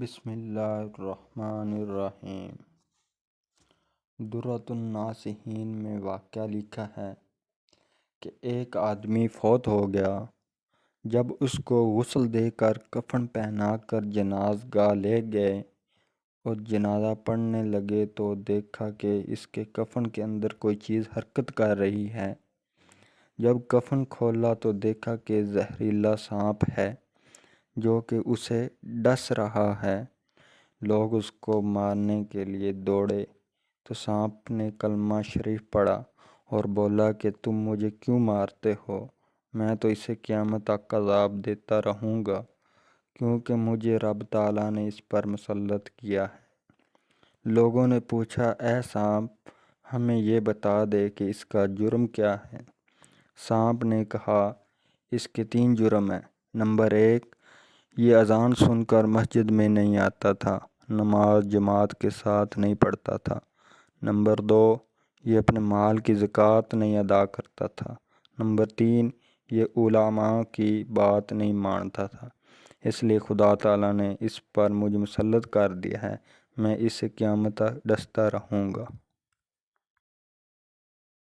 بسم اللہ الرحمن الرحیم۔ درۃ الناصحین میں واقعہ لکھا ہے کہ ایک آدمی فوت ہو گیا۔ جب اس کو غسل دے کر کفن پہنا کر جناز گاہ لے گئے اور جنازہ پڑھنے لگے تو دیکھا کہ اس کے کفن کے اندر کوئی چیز حرکت کر رہی ہے۔ جب کفن کھولا تو دیکھا کہ زہریلا سانپ ہے جو کہ اسے ڈس رہا ہے۔ لوگ اس کو مارنے کے لیے دوڑے تو سانپ نے کلمہ شریف پڑھا اور بولا کہ تم مجھے کیوں مارتے ہو؟ میں تو اسے قیامت تک عذاب دیتا رہوں گا کیونکہ مجھے رب تعالیٰ نے اس پر مسلط کیا ہے۔ لوگوں نے پوچھا، اے سانپ، ہمیں یہ بتا دے کہ اس کا جرم کیا ہے۔ سانپ نے کہا، اس کے 3 جرم ہیں۔ نمبر 1، یہ اذان سن کر مسجد میں نہیں آتا تھا، نماز جماعت کے ساتھ نہیں پڑھتا تھا۔ نمبر 2، یہ اپنے مال کی زکوٰۃ نہیں ادا کرتا تھا۔ نمبر 3، یہ علماء کی بات نہیں مانتا تھا۔ اس لیے خدا تعالیٰ نے اس پر مجھے مسلط کر دیا ہے، میں اسے قیامت تک ڈستا رہوں گا۔